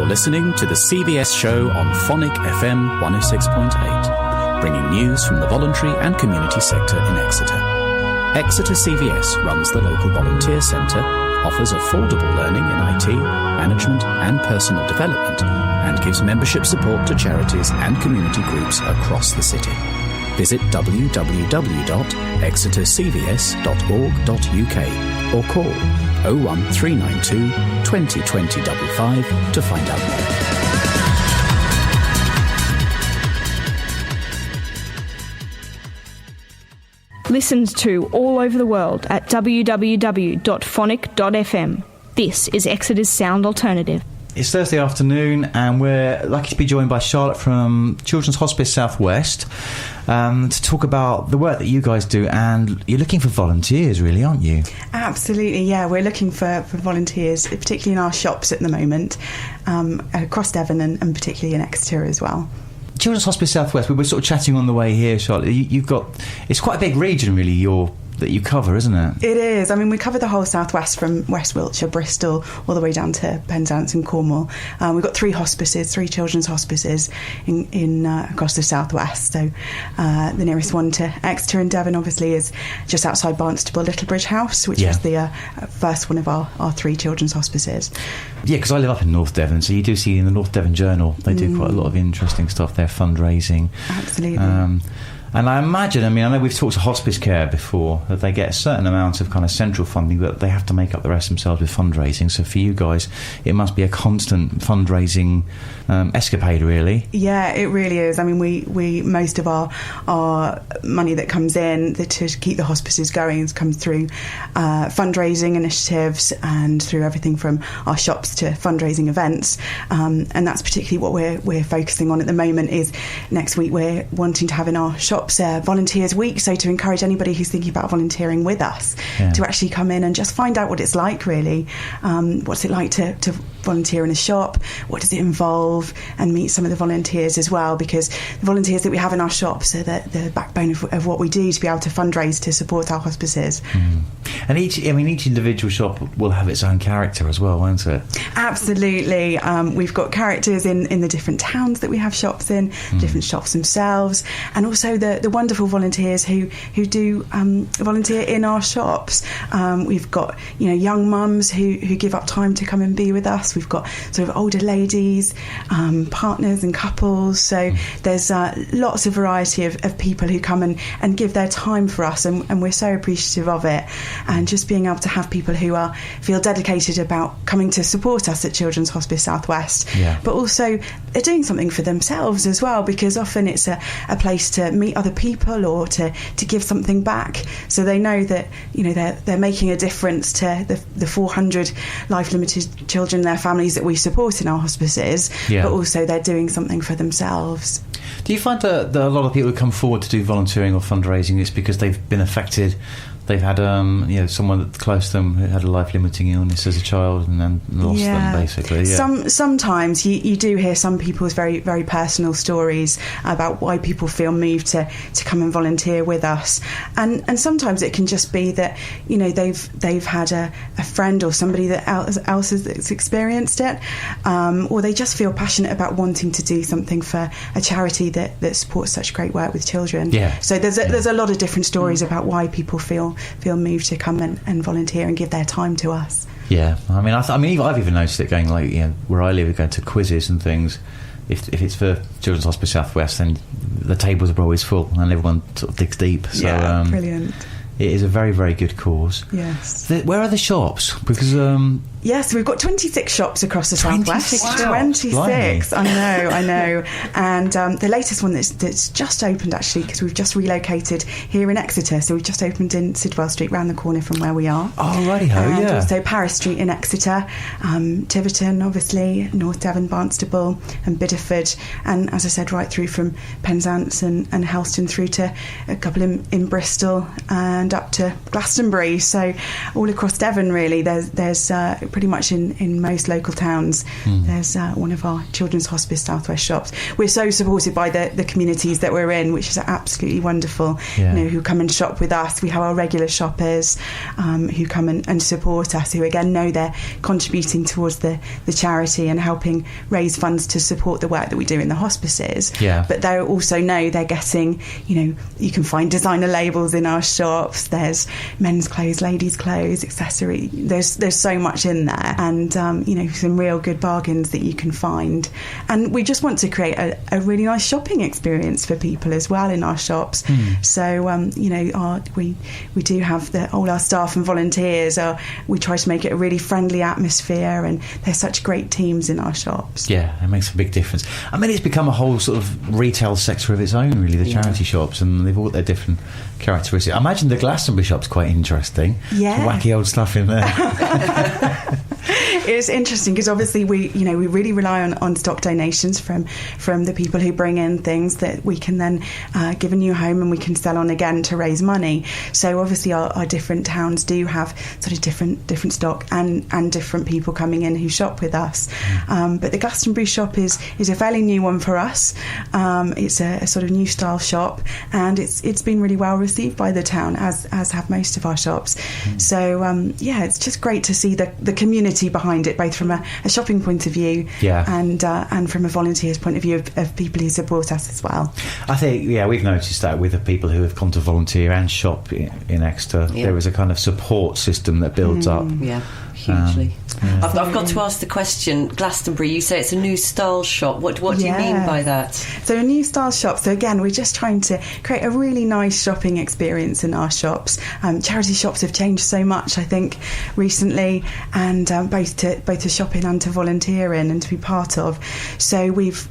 You're listening to the CVS show on Phonic FM 106.8, bringing news from the voluntary and community sector in Exeter. Exeter CVS runs the local volunteer centre, offers affordable learning in IT, management and personal development, and gives membership support to charities and community groups across the city. Visit www.exetercvs.org.uk or call 01392 20 20 55 to find out more. Listened to all over the world at www.phonic.fm. This is Exeter's Sound Alternative. It's Thursday afternoon and we're lucky to be joined by Charlotte from Children's Hospice South West to talk about the work that you guys do, and you're looking for volunteers really, aren't you? Absolutely, yeah. We're looking for volunteers, particularly in our shops at the moment, across Devon and particularly in Exeter as well. Children's Hospice South West, we were sort of chatting on the way here, Charlotte. You've got, it's quite a big region really, that you cover, isn't it? It is. I mean, we cover the whole southwest from West Wiltshire, Bristol, all the way down to Penzance and Cornwall. We've got 3 hospices, 3 children's hospices in across the southwest. So the nearest one to Exeter and Devon, obviously, is just outside Barnstaple, Littlebridge House, which is the first one of our 3 children's hospices. Yeah, because I live up in North Devon, so you do see in the North Devon Journal, they do quite a lot of interesting stuff there, fundraising. Absolutely. And I imagine, I know we've talked to hospice care before, that they get a certain amount of kind of central funding, but they have to make up the rest themselves with fundraising. So for you guys, it must be a constant fundraising escapade, really. Yeah, it really is. I mean, we most of our money that comes in to keep the hospices going comes through fundraising initiatives and through everything from our shops to fundraising events. And that's particularly what we're focusing on at the moment. Is next week we're wanting to have in our shops Volunteers Week, so to encourage anybody who's thinking about volunteering with us to actually come in and just find out what it's like, really. What's it like to volunteer in a shop? What does it involve? And meet some of the volunteers as well, because the volunteers that we have in our shops are the backbone of what we do to be able to fundraise to support our hospices. And each individual shop will have its own character as well, won't it? Absolutely. We've got characters in the different towns that we have shops in, different shops themselves, and also the wonderful volunteers who do volunteer in our shops. We've got young mums who give up time to come and be with us. We've got sort of older ladies, partners and couples. So there's lots of variety of people who come and give their time for us, and we're so appreciative of it. And just being able to have people who feel dedicated about coming to support us at Children's Hospice South West, but also they're doing something for themselves as well, because often it's a place to meet other people or to give something back. So they know that they're making a difference to the 400 life limited children, their families that we support in our hospices, but also they're doing something for themselves. Do you find that a lot of people who come forward to do volunteering or fundraising is because they've been affected? They've had someone close to them who had a life-limiting illness as a child and then lost them, basically. Sometimes you do hear some people's very, very personal stories about why people feel moved to come and volunteer with us, and sometimes it can just be that they've had a friend or somebody else that's experienced it, or they just feel passionate about wanting to do something for a charity that supports such great work with children. So there's a lot of different stories about why people feel moved to come and volunteer and give their time to us. I've even noticed it going, where I live, going to quizzes and things. If it's for Children's Hospice South West, then the tables are always full and everyone sort of digs deep. So brilliant. It is a very, very good cause. Yes. Where are the shops? Because yes, we've got 26 shops across the southwest. Wow. 26. Blimey. I know. And the latest one that's just opened, actually, because we've just relocated here in Exeter. So we've just opened in Sidwell Street, round the corner from where we are. Oh, righty-ho, and also Paris Street in Exeter, Tiverton, obviously, North Devon, Barnstaple and Bideford. And as I said, right through from Penzance and Helston through to a couple in Bristol and turned up to Glastonbury. So all across Devon, really, there's pretty much in most local towns, there's one of our Children's Hospice Southwest shops. We're so supported by the communities that we're in, which is absolutely wonderful. Who come and shop with us. We have our regular shoppers who come and support us, who again know they're contributing towards the charity and helping raise funds to support the work that we do in the hospices. But they also know they're getting, you can find designer labels in our shops. There's men's clothes, ladies' clothes, accessory. There's so much in there, and some real good bargains that you can find. And we just want to create a really nice shopping experience for people as well in our shops. So we do have all our staff and volunteers. We try to make it a really friendly atmosphere, and there's such great teams in our shops. Yeah, it makes a big difference. I mean, it's become a whole sort of retail sector of its own, really, the charity shops, and they've all got their different characteristics. I imagine the Glastonbury shop's quite interesting. Yeah. Some wacky old stuff in there. It's interesting because obviously we really rely on stock donations from the people who bring in things that we can then give a new home and we can sell on again to raise money. So obviously our different towns do have sort of different stock and different people coming in who shop with us. But the Glastonbury shop is a fairly new one for us. It's a sort of new style shop, and it's been really well received by the town, as have most of our shops. So it's just great to see the community behind it, both from a shopping point of view and from a volunteer's point of view of people who support us as well. I think we've noticed that with the people who have come to volunteer and shop in Exeter, there is a kind of support system that builds up. Hugely. I've got to ask the question, Glastonbury, you say it's a new style shop. What do you mean by that? So a new style shop. So again, we're just trying to create a really nice shopping experience in our shops. Charity shops have changed so much, I think, recently, and both to shopping and to volunteer in and to be part of. So we've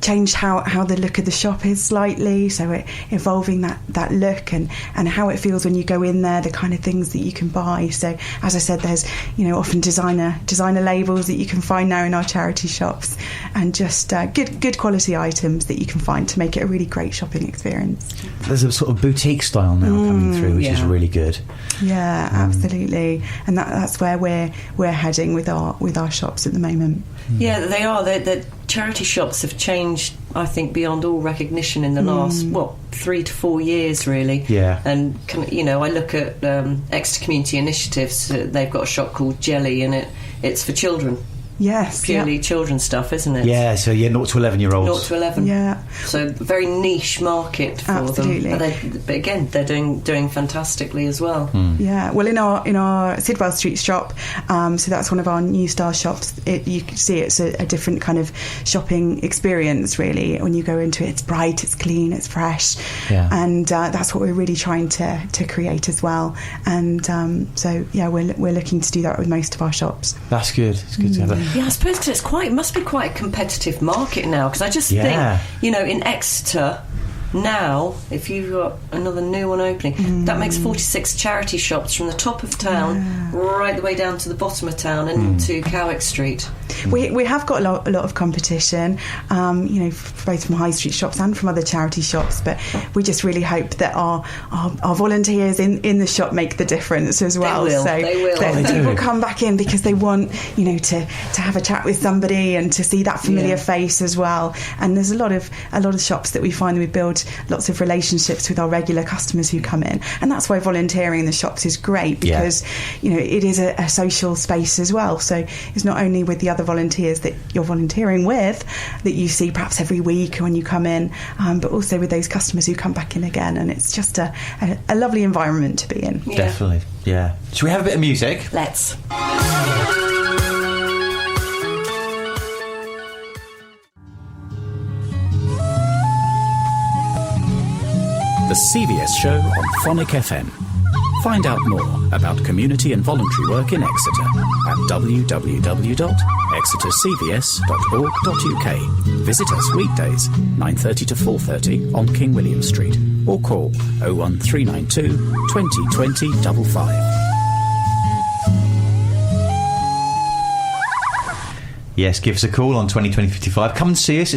changed how the look of the shop is slightly, so we're evolving that look and how it feels when you go in there, the kind of things that you can buy. So as I said, there's often designer labels that you can find now in our charity shops, and just good quality items that you can find to make it a really great shopping experience. There's a sort of boutique style now coming through, which is really good. Yeah, absolutely, and that's where we're heading with our shops at the moment. Yeah, they are. The charity shops have changed, I think, beyond all recognition in the last 3 to 4 years, really. Yeah. And I look at Exeter Community Initiatives. They've got a shop called Jelly, and it's for children. Yes, purely children's stuff, isn't it? Yeah, so 0 to 11-year-olds. 0 to 11. Yeah. So very niche market for Absolutely. them. But again, they're doing fantastically as well. Yeah. Well, in our Sidwell Street shop, so that's one of our new style shops. You can see it's a different kind of shopping experience, really. When you go into it, it's bright, it's clean, it's fresh, and that's what we're really trying to create as well. And we're looking to do that with most of our shops. That's good. It's good to have that. Yeah, I suppose because it must be quite a competitive market now, because I just think, in Exeter now, if you've got another new one opening, that makes 46 charity shops from the top of town right the way down to the bottom of town and to Cowick Street. We have got a lot of competition, both from high street shops and from other charity shops, but we just really hope that our volunteers in the shop make the difference as well. They will. That people come back in because they want, to have a chat with somebody and to see that familiar face as well. And there's a lot of shops that we find that we build lots of relationships with our regular customers who come in, and that's why volunteering in the shops is great, because it is a social space as well. So it's not only with the other volunteers that you're volunteering with that you see perhaps every week when you come in, but also with those customers who come back in again, and it's just a lovely environment to be in. Definitely. Should we have a bit of music? Let's. The CVS Show on Phonic FM. Find out more about community and voluntary work in Exeter at www.exetercvs.org.uk. Visit us weekdays 9:30 to 4:30 on King William Street, or call 01392 20 20 55. Yes, give us a call on 20 20 55. Come and see us.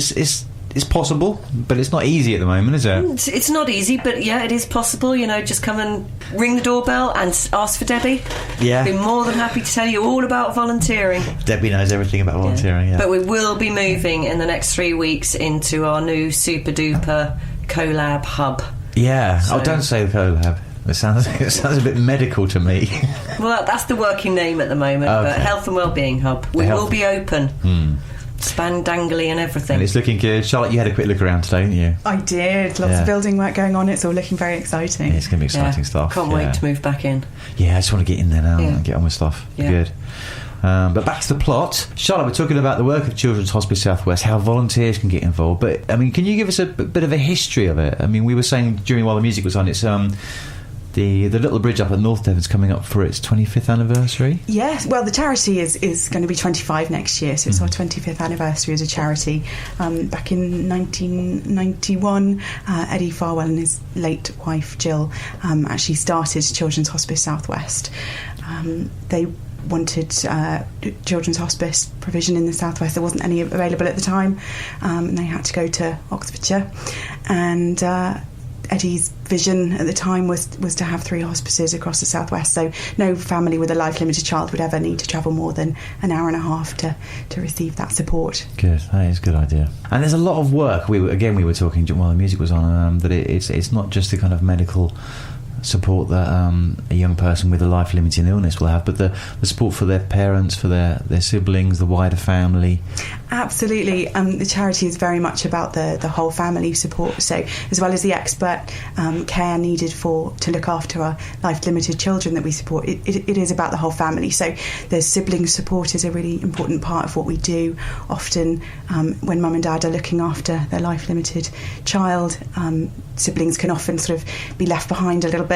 it's possible, but it's not easy at the moment, is it? It's not easy, but yeah, it is possible. Just come and ring the doorbell and ask for Debbie. Yeah. I'd be more than happy to tell you all about volunteering. Debbie knows everything about volunteering, yeah. But we will be moving in the next 3 weeks into our new super duper collab hub. Yeah. Don't say the collab. It sounds a bit medical to me. Well, that's the working name at the moment, but Health and Wellbeing Hub. We will be open. Spandangly and everything. And it's looking good. Charlotte, you had a quick look around today, didn't you? I did. Lots of building work going on. It's all looking very exciting. Yeah, it's going to be exciting stuff. Can't wait to move back in. Yeah, I just want to get in there now and get on with stuff. Yeah. Good. But back to the plot. Charlotte, we're talking about the work of Children's Hospice South West, how volunteers can get involved. But, I mean, can you give us a bit of a history of it? I mean, we were saying while the music was on, it's the little bridge up at North Devon's coming up for its 25th anniversary. Yes, well, the charity is going to be 25 next year, so it's our 25th anniversary as a charity. Back in 1991, Eddie Farwell and his late wife Jill actually started Children's Hospice South West. They wanted children's hospice provision in the southwest. There wasn't any available at the time, and they had to go to Oxfordshire, and Eddie's vision at the time was to have 3 hospices across the southwest, so no family with a life limited child would ever need to travel more than an hour and a half to receive that support. Good, that is a good idea. And there's a lot of work. We were talking while the music was on that it's not just the kind of medical support that a young person with a life-limiting illness will have, but the support for their parents, for their siblings, the wider family. Absolutely. The charity is very much about the whole family support, so as well as the expert care needed to look after our life-limited children that we support, it is about the whole family. So the sibling support is a really important part of what we do. Often when mum and dad are looking after their life-limited child, siblings can often sort of be left behind a little bit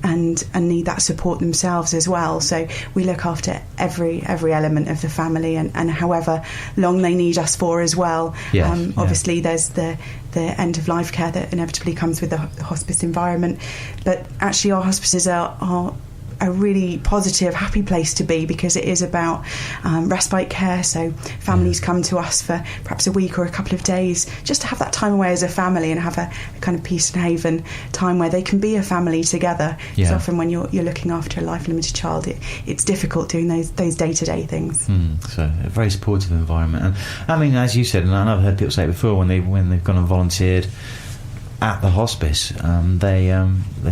and need that support themselves as well. So we look after every element of the family and however long they need us for as well. Yes, obviously there's the end of life care that inevitably comes with the hospice environment, but actually our hospices are a really positive, happy place to be, because it is about respite care. So families come to us for perhaps a week or a couple of days just to have that time away as a family and have a kind of peace and haven time where they can be a family together. Because often when you're looking after a life-limited child, it's difficult doing those day-to-day things. So a very supportive environment. And I mean, as you said, and I've heard people say it before, when they've gone and volunteered at the hospice, they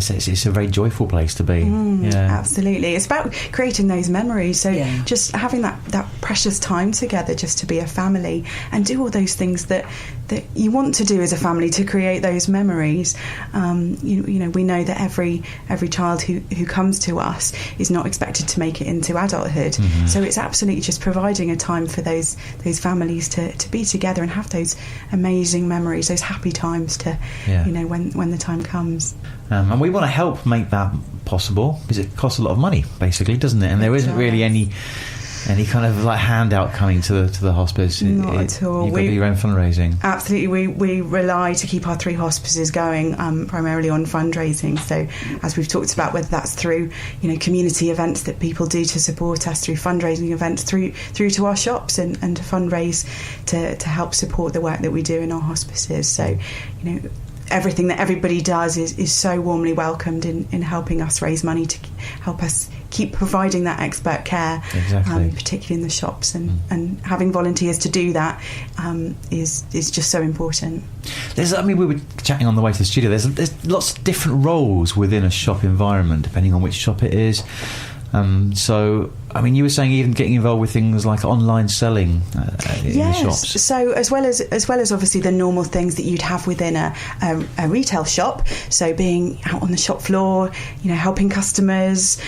say it's a very joyful place to be. Absolutely. It's about creating those memories, so just having that precious time together just to be a family and do all those things that you want to do as a family to create those memories. We know that every child who comes to us is not expected to make it into adulthood, so it's absolutely just providing a time for those families to be together and have those amazing memories, those happy times when the time comes. And we want to help make that possible, because it costs a lot of money, basically, doesn't it? And there isn't really any kind of like handout coming to the hospice. Not at all. You've got to do your own fundraising. Absolutely. We rely to keep our 3 hospices going primarily on fundraising. So as we've talked about, whether that's through community events that people do to support us, through fundraising events, through to our shops and to fundraise to help support the work that we do in our hospices. So everything that everybody does is so warmly welcomed in helping us raise money to help us keep providing that expert care, particularly in the shops, and having volunteers to do that is just so important. We were chatting on the way to the studio, there's lots of different roles within a shop environment depending on which shop it is. So, I mean, you were saying even getting involved with things like online selling in the shops. So as well as obviously the normal things that you'd have within a retail shop, so being out on the shop floor, helping customers,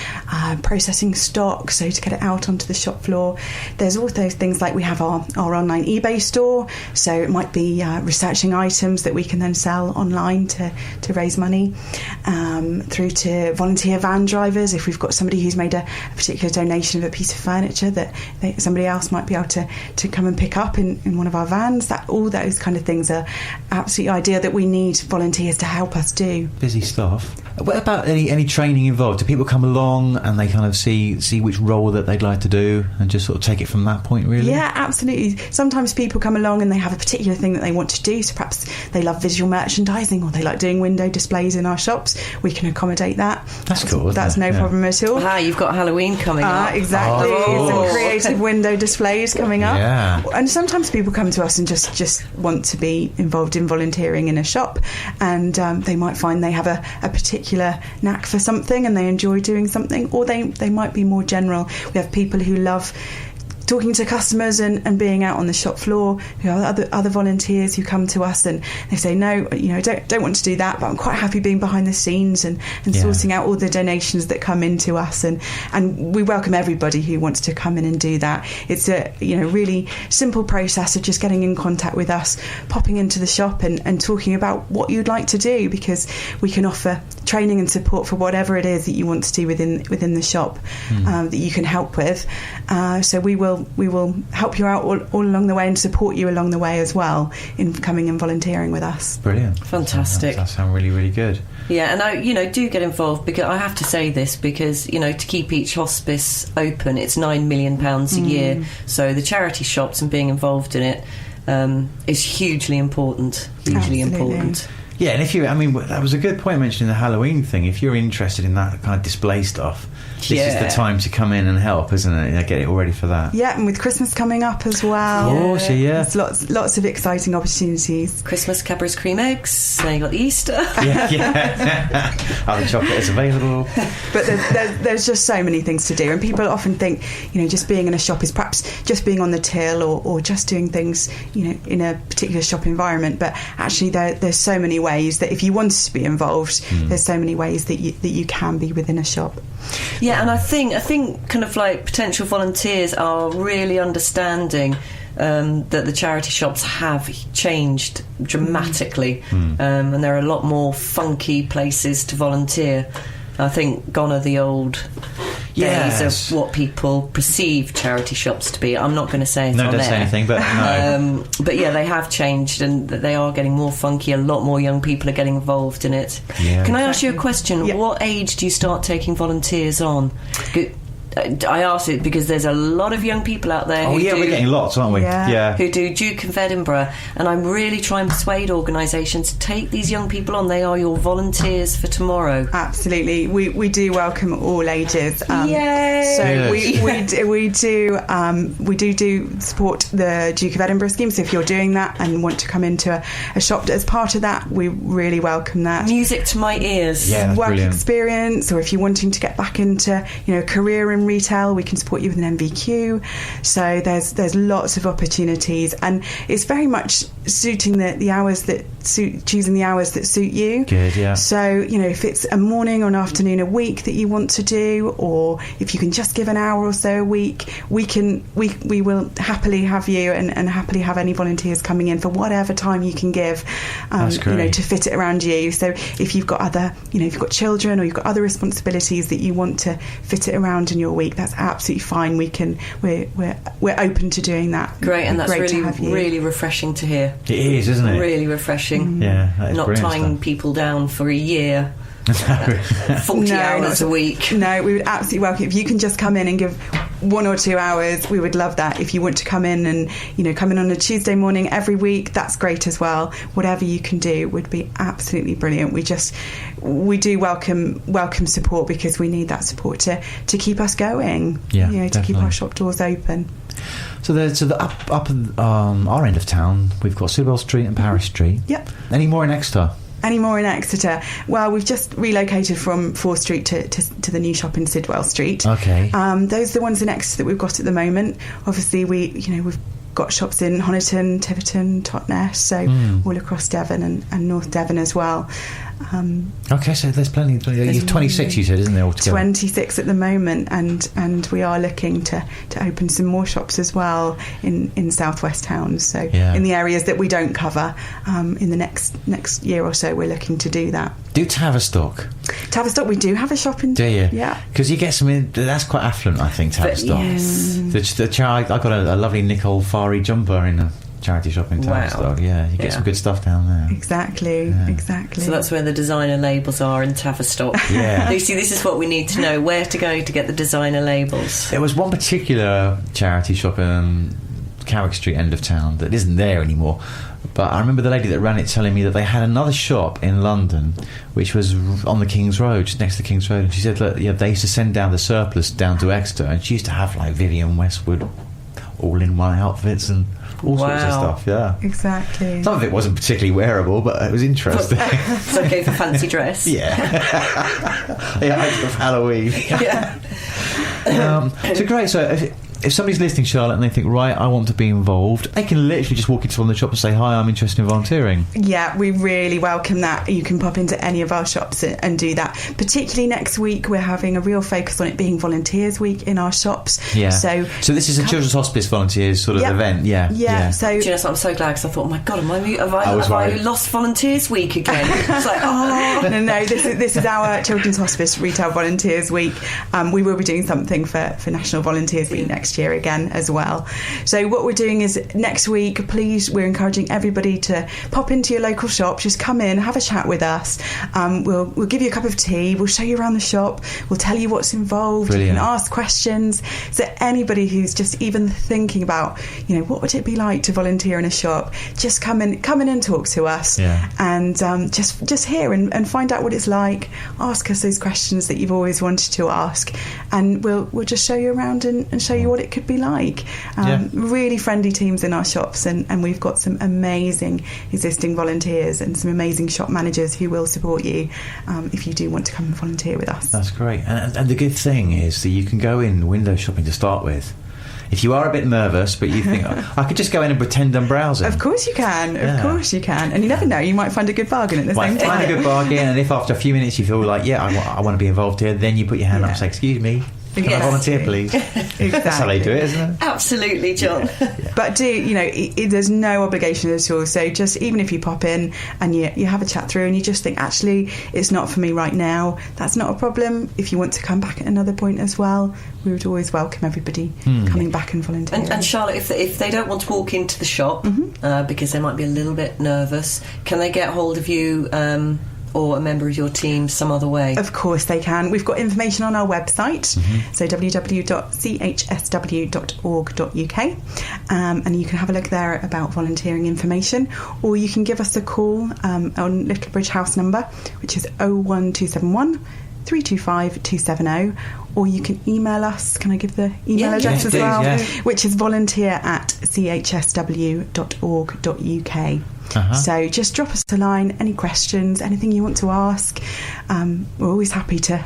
processing stock, so to get it out onto the shop floor. There's also things like we have our online eBay store, so it might be researching items that we can then sell online to raise money, through to volunteer van drivers. If we've got somebody who's made a particular donation indication of a piece of furniture that somebody else might be able to come and pick up in one of our vans. All those kind of things are absolutely ideal that we need volunteers to help us do. Busy stuff. What about any training involved? Do people come along and they kind of see which role that they'd like to do and just sort of take it from that point, really? Yeah, absolutely. Sometimes people come along and they have a particular thing that they want to do. So perhaps they love visual merchandising or they like doing window displays in our shops. We can accommodate that. That's cool. That's no problem at all. You've got Halloween coming up. Exactly. Some creative window displays coming up. Yeah. And sometimes people come to us and just want to be involved in volunteering in a shop, and they might find they have a particular knack for something and they enjoy doing something, or they might be more general. We have people who love talking to customers and being out on the shop floor, who are other volunteers who come to us and they say, no, don't want to do that, but I'm quite happy being behind the scenes and sorting out all the donations that come into us, and we welcome everybody who wants to come in and do that. It's a really simple process of just getting in contact with us, popping into the shop and talking about what you'd like to do, because we can offer training and support for whatever it is that you want to do within the shop that you can help with. So we will help you out all along the way and support you along the way as well in coming and volunteering with us. Brilliant. Fantastic. That sounds really, really good. Yeah, and I do get involved, because I have to say this, because to keep each hospice open, it's £9 million a year. So the charity shops and being involved in it is hugely important. Important. Yeah, and that was a good point mentioning the Halloween thing. If you're interested in that kind of display stuff, this is the time to come in and help, isn't it? Get it all ready for that. Yeah, and with Christmas coming up as well. Of course, yeah. There's lots of exciting opportunities. Christmas Cadbury's cream eggs. Then you got the Easter. Yeah. Other chocolate is available. But there's just so many things to do, and people often think just being in a shop is perhaps just being on the till or just doing things in a particular shop environment. But actually, there's so many ways that if you wanted to be involved, there's so many ways that you can be within a shop. Yeah, and I think kind of like potential volunteers are really understanding that the charity shops have changed dramatically, and there are a lot more funky places to volunteer. I think gone are the old days of what people perceive charity shops to be. I'm not going to say it on don't there. say anything, but no. But yeah, they have changed, and they are getting more funky. A lot more young people are getting involved in it. Yeah. Can I ask you a question? Yeah. What age do you start taking volunteers on? I ask it because there's a lot of young people out there. We're getting lots, aren't we? Yeah. Who do Duke of Edinburgh, and I'm really trying to persuade organisations to take these young people on. They are your volunteers for tomorrow. Absolutely, we do welcome all ages. Yay! So we do support the Duke of Edinburgh scheme. So if you're doing that and want to come into a shop as part of that, we really welcome that. Music to my ears. Yeah, that's work brilliant. experience, or if you're wanting to get back into a career in retail, we can support you with an MVQ. So there's lots of opportunities, and it's very much suiting the hours that choosing the hours that suit you. Good, yeah. So if it's a morning or an afternoon a week that you want to do, or if you can just give an hour or so a week, we will happily have you and happily have any volunteers coming in for whatever time you can give. That's great. To fit it around you. So if you've got if you've got children or you've got other responsibilities that you want to fit it around in your week, that's absolutely fine. We're open to doing that. Great, and that's really really refreshing to hear. It is, isn't it? Really refreshing. Yeah, that is not brilliant tying stuff. people down for a year. 40 hours a week. No, we would absolutely welcome if you can just come in and give 1 or 2 hours. We would love that. If you want to come in and come in on a Tuesday morning every week, that's great as well. Whatever you can do would be absolutely brilliant. We do welcome support, because we need that support to keep us going. To keep our shop doors open. So up our end of town, we've got Sidwell Street and Paris Street. Yep. Any more in Exeter? Any more in Exeter? Well, we've just relocated from 4th Street to the new shop in Sidwell Street. Okay. Those are the ones in Exeter that we've got at the moment. Obviously, we've got shops in Honiton, Tiverton, Totnes, so all across Devon and North Devon as well. Okay, so there's plenty. You're 26, you said, isn't there, altogether? 26 at the moment, and we are looking to open some more shops as well in southwest towns. So in the areas that we don't cover, in the next year or so, we're looking to do that. Do Tavistock? Tavistock, we do have a shop in. Do you? Yeah. Because you get something that's quite affluent, I think. Tavistock. Yes. I got a lovely Nicole Farey jumper in a charity shop in Tavistock. Wow. Yeah, you get some good stuff down there. Exactly. So that's where the designer labels are in Tavistock. Yeah. Lucy, this is what we need to know: where to go to get the designer labels. There was one particular charity shop in Carrick Street end of town that isn't there anymore. But I remember the lady that ran it telling me that they had another shop in London which was on the King's Road, just next to King's Road, and she said that they used to send down the surplus down to Exeter, and she used to have like Vivienne Westwood all-in-one outfits and all sorts of stuff. Yeah, exactly. Some of it wasn't particularly wearable, but it was interesting. It's okay for fancy dress. Yeah. Of Halloween. Yeah. So great. So if somebody's listening, Charlotte, and they think, right, I want to be involved, they can literally just walk into one of the shop and say, hi, I'm interested in volunteering. Yeah, we really welcome that. You can pop into any of our shops and do that. Particularly next week, we're having a real focus on it being Volunteers Week in our shops. Yeah. So this is a Children's Hospice Volunteers sort of event. Yeah. So do you know, I'm so glad, because I thought, oh my God, have I lost Volunteers Week again? It's like, no, this is our Children's Hospice Retail Volunteers Week. We will be doing something for National Volunteers Week next year again as well. So what we're doing is next week, please, we're encouraging everybody to pop into your local shop, just come in, have a chat with us. We'll give you a cup of tea, we'll show you around the shop, we'll tell you what's involved. Brilliant. You can ask questions. So anybody who's just even thinking about, what would it be like to volunteer in a shop, just come in and talk to us. And just hear and find out what it's like. Ask us those questions that you've always wanted to ask, and we'll just show you around and show you what it could be like. Really friendly teams in our shops, and we've got some amazing existing volunteers and some amazing shop managers who will support you if you do want to come and volunteer with us. That's great. And the good thing is that you can go in window shopping to start with. If you are a bit nervous, but you think, I could just go in and pretend I'm browsing. Of course you can. Of course you can. And you never know, you might find a good bargain at the same time. Find a good bargain, and if after a few minutes you feel like, I want to be involved here, then you put your hand up and say, excuse me, can I volunteer, please? Exactly. That's how they do it, isn't it? Absolutely, John. But there's no obligation at all. So just even if you pop in and you have a chat through and you just think, actually, it's not for me right now, that's not a problem. If you want to come back at another point as well, we would always welcome everybody coming back and volunteering. And Charlotte, if they don't want to walk into the shop because they might be a little bit nervous, can they get hold of you or a member of your team some other way? Of course they can. We've got information on our website, so www.chsw.org.uk, and you can have a look there about volunteering information, or you can give us a call on Littlebridge House number, which is 01271 325 270, or you can email us. Can I give the email address as well? Yeah. Which is volunteer@chsw.org.uk. So just drop us a line, any questions, anything you want to ask. We're always happy to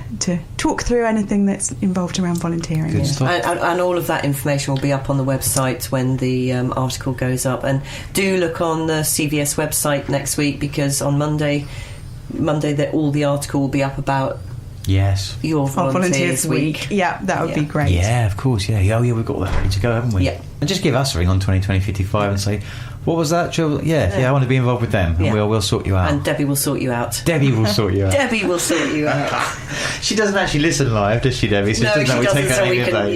talk through anything that's involved around volunteering. Good stuff. And all of that information will be up on the website when the article goes up. And do look on the CVS website next week, because on Monday that all the article will be up about your Volunteers Week. Yeah, that would be great. Yeah, of course. Yeah, we've got that ready to go, haven't we? Yeah. And just give us a ring on 202055 and say, what was that? I want to be involved with them, and we'll sort you out. And Debbie will sort you out. Debbie will sort you out. Debbie will sort you out. She doesn't actually listen live, does she, Debbie? So no, she doesn't, so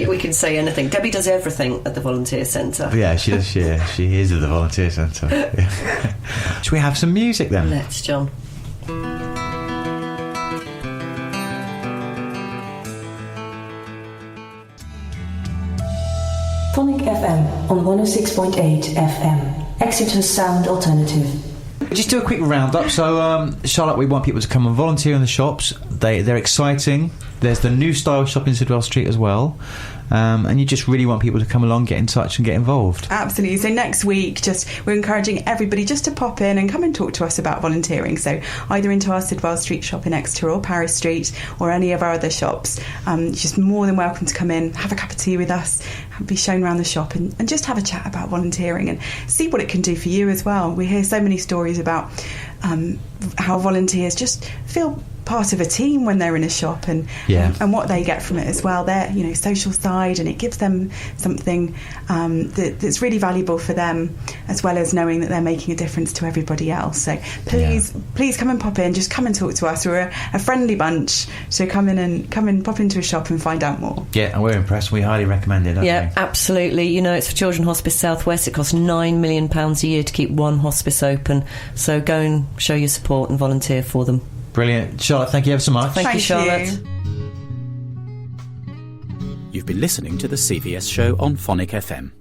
we can say anything. Debbie does everything at the Volunteer Centre. Yeah, she does. Yeah, she is at the Volunteer Centre. Yeah. Should we have some music then? Let's, John. Phonic FM on 106.8 FM. Exeter's sound alternative. Just do a quick roundup. So, Charlotte, we want people to come and volunteer in the shops. They're exciting. There's the new style shop in Sidwell Street as well. And you just really want people to come along, get in touch and get involved. Absolutely. So next week, we're encouraging everybody just to pop in and come and talk to us about volunteering. So either into our Sidwell Street shop in Exeter or Paris Street or any of our other shops. Just more than welcome to come in, have a cup of tea with us, be shown around the shop and just have a chat about volunteering and see what it can do for you as well. We hear so many stories about how volunteers just feel part of a team when they're in a shop, and what they get from it as well, their social side, and it gives them something that's really valuable for them, as well as knowing that they're making a difference to everybody else. So please come and pop in, just come and talk to us. We're a friendly bunch, so come and pop into a shop and find out more. Yeah, and we're impressed. We highly recommend it. Yeah, absolutely. It's for Children's Hospice South West. It costs £9 million a year to keep one hospice open, so go and show your support and volunteer for them. Brilliant. Charlotte, thank you ever so much. Thank you, Charlotte. You've been listening to the CVS show on Phonic FM.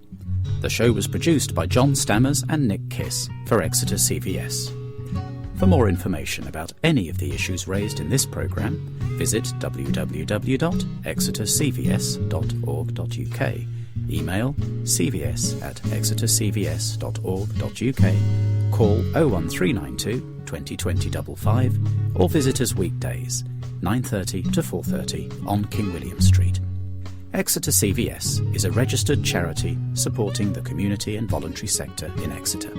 The show was produced by John Stammers and Nick Kiss for Exeter CVS. For more information about any of the issues raised in this programme, visit www.exetercvs.org.uk, email cvs@exetercvs.org.uk, call 01392 2020 55, or visit us weekdays 9:30 to 4:30 on King William Street. Exeter CVS is a registered charity supporting the community and voluntary sector in Exeter.